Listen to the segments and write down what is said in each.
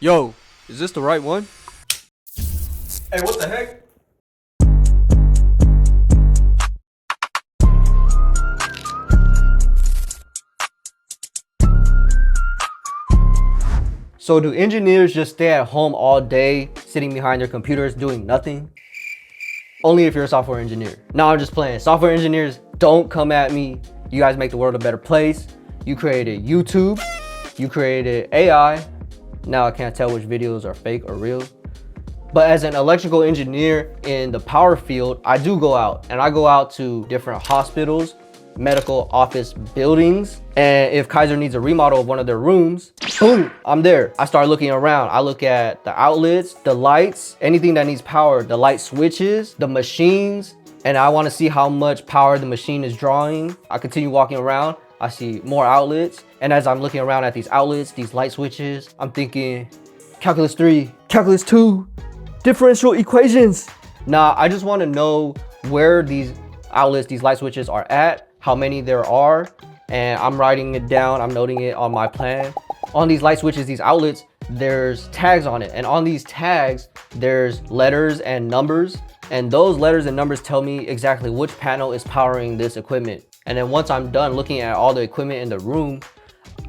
Yo, is this the right one? Hey, what the heck? So do engineers just stay at home all day, sitting behind their computers doing nothing? Only if you're a software engineer. No, I'm just playing. Software engineers, don't come at me. You guys make the world a better place. You created YouTube. You created AI. Now I can't tell which videos are fake or real. But as an electrical engineer in the power field, I do go out, and I go out to different hospitals, medical office buildings, and if Kaiser needs a remodel of one of their rooms, boom, I'm there. I start looking around. I look at the outlets, the lights, anything that needs power, the light switches, the machines, and I want to see how much power the machine is drawing. I continue walking around. I see more outlets, and as I'm looking around at these outlets, these light switches, I'm thinking calculus 3, calculus 2, differential equations. Nah, I just want to know where these outlets, these light switches are at, how many there are, and I'm writing it down, I'm noting it on my plan. On these light switches, these outlets, there's tags on it, and on these tags, there's letters and numbers, and those letters and numbers tell me exactly which panel is powering this equipment. And then once I'm done looking at all the equipment in the room,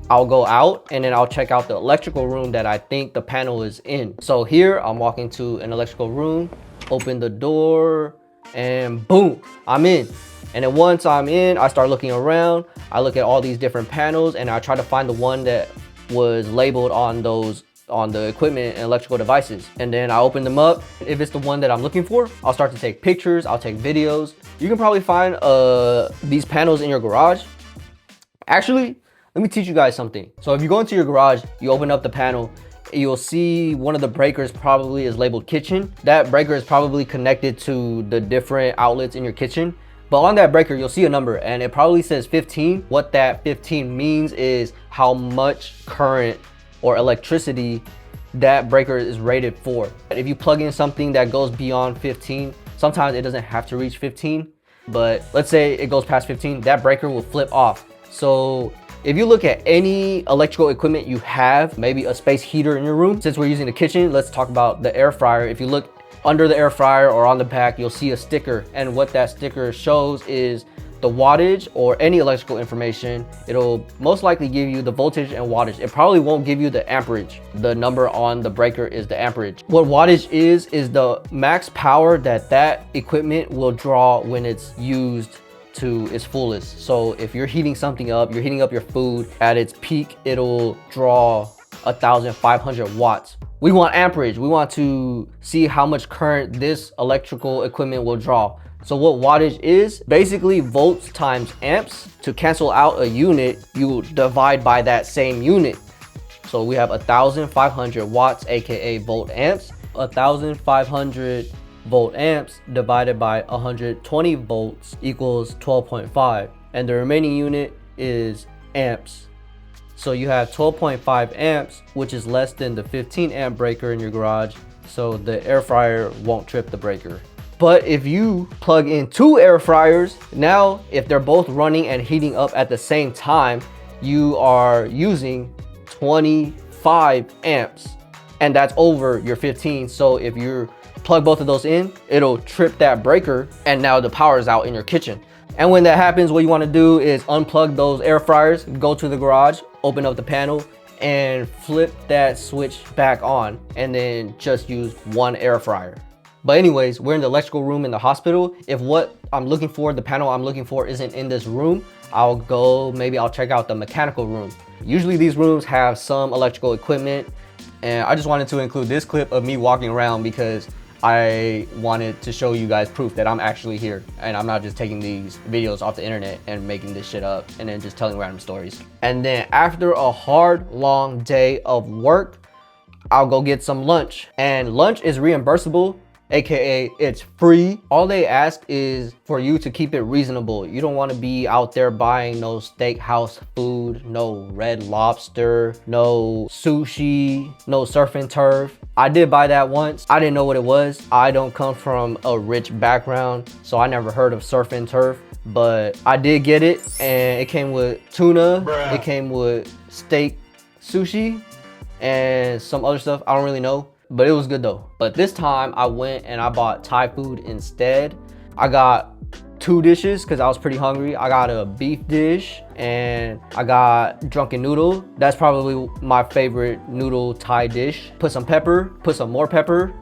I'll go out and then I'll check out the electrical room that I think the panel is in. So here I'm walking to an electrical room, open the door, and boom, I'm in. And then once I'm in, I start looking around. I look at all these different panels and I try to find the one that was labeled on the equipment and electrical devices. And then I open them up. If it's the one that I'm looking for, I'll start to take pictures, I'll take videos. You can probably find these panels in your garage. Actually, let me teach you guys something. So if you go into your garage, you open up the panel, you'll see one of the breakers probably is labeled kitchen. That breaker is probably connected to the different outlets in your kitchen. But on that breaker, you'll see a number and it probably says 15. What that 15 means is how much current or electricity that breaker is rated for. If you plug in something that goes beyond 15, sometimes it doesn't have to reach 15, but let's say it goes past 15, that breaker will flip off. So if you look at any electrical equipment you have, maybe a space heater in your room, since we're using the kitchen, let's talk about the air fryer. If you look under the air fryer or on the back, you'll see a sticker, and what that sticker shows is the wattage or any electrical information. It'll most likely give you the voltage and wattage. It probably won't give you the amperage. The number on the breaker is the amperage. What wattage is the max power that equipment will draw when it's used to its fullest. So if you're heating something up, you're heating up your food at its peak, it'll draw 1,500 watts. We want amperage. We want to see how much current this electrical equipment will draw. So what wattage is, basically volts times amps. To cancel out a unit, you divide by that same unit. So we have 1,500 watts, aka volt amps. 1,500 volt amps divided by 120 volts equals 12.5. And the remaining unit is amps. So you have 12.5 amps, which is less than the 15 amp breaker in your garage. So the air fryer won't trip the breaker. But if you plug in 2 air fryers, now if they're both running and heating up at the same time, you are using 25 amps, and that's over your 15. So if you plug both of those in, it'll trip that breaker, and now the power is out in your kitchen. And when that happens, what you want to do is unplug those air fryers, go to the garage, open up the panel, and flip that switch back on, and then just use 1 air fryer. But anyways, we're in the electrical room in the hospital. If what I'm looking for, the panel I'm looking for, isn't in this room, maybe I'll check out the mechanical room. Usually these rooms have some electrical equipment, and I just wanted to include this clip of me walking around because I wanted to show you guys proof that I'm actually here and I'm not just taking these videos off the internet and making this shit up and then just telling random stories. And then after a hard, long day of work, I'll go get some lunch, and lunch is reimbursable, aka it's free. All they ask is for you to keep it reasonable. You don't want to be out there buying no steakhouse food, no Red Lobster, no sushi, no surf and turf. I did buy that once. I didn't know what it was. I don't come from a rich background, so I never heard of surf and turf, but I did get it, and it came with tuna, It came with steak sushi, and some other stuff. I don't really know, but it was good though. But this time I went and I bought Thai food instead. I got 2 dishes because I was pretty hungry. I got a beef dish and I got drunken noodle. That's probably my favorite noodle Thai dish. Put some pepper, put some more pepper,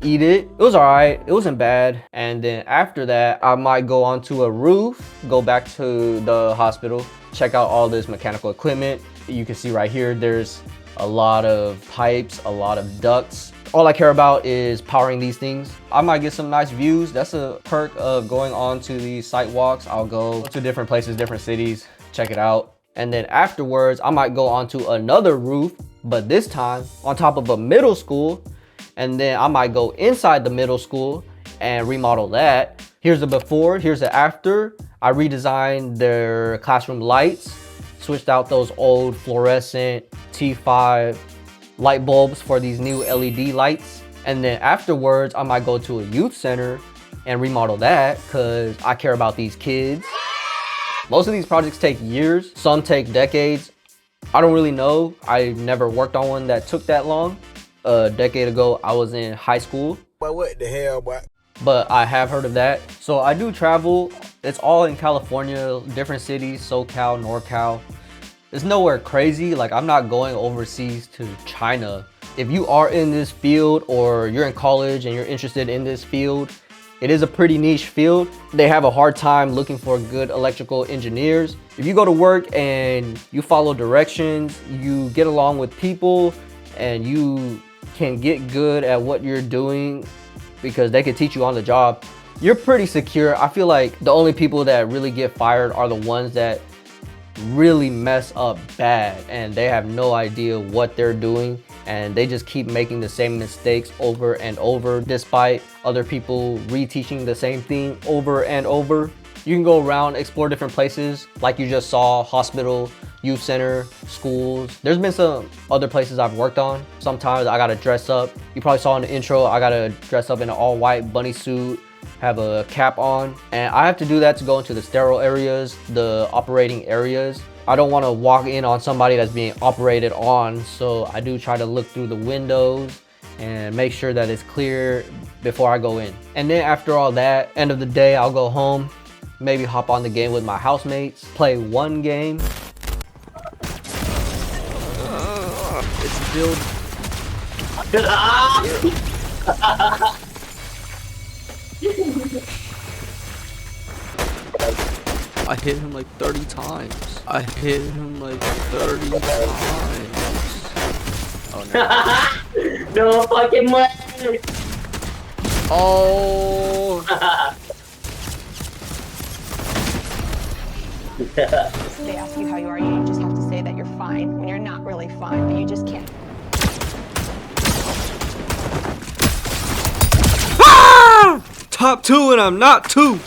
eat it. It was all right, it wasn't bad. And then after that, I might go onto a roof, go back to the hospital, check out all this mechanical equipment. You can see right here, there's a lot of pipes, a lot of ducts. All I care about is powering these things. I might get some nice views. That's a perk of going on to these site walks. I'll go to different places, different cities, check it out. And then afterwards, I might go onto another roof, but this time on top of a middle school. And then I might go inside the middle school and remodel that. Here's the before, here's the after. I redesigned their classroom lights, switched out those old fluorescent T5 light bulbs for these new LED lights. And then afterwards, I might go to a youth center and remodel that because I care about these kids. Most of these projects take years, some take decades. I don't really know. I never worked on one that took that long. A decade ago, I was in high school. But what the hell, boy? But I have heard of that. So I do travel. It's all in California, different cities, SoCal, NorCal. It's nowhere crazy. Like, I'm not going overseas to China. If you are in this field or you're in college and you're interested in this field, it is a pretty niche field. They have a hard time looking for good electrical engineers. If you go to work and you follow directions, you get along with people, and you can get good at what you're doing because they can teach you on the job, you're pretty secure. I feel like the only people that really get fired are the ones that really mess up bad and they have no idea what they're doing and they just keep making the same mistakes over and over despite other people reteaching the same thing over and over. You can go around, explore different places like you just saw, hospital, youth center, schools. There's been some other places I've worked on. Sometimes I gotta dress up. You probably saw in the intro, I gotta dress up in an all white bunny suit, have a cap on. And I have to do that to go into the sterile areas, the operating areas. I don't wanna walk in on somebody that's being operated on. So I do try to look through the windows and make sure that it's clear before I go in. And then after all that, end of the day, I'll go home, maybe hop on the game with my housemates, play one game. It's build. I hit him like 30 times. I hit him like 30 times. Oh no. No fucking way. Oh. They ask you how you are, you just have to say that you're fine when you're not really fine, but you just can't. Top 2 and I'm not 2.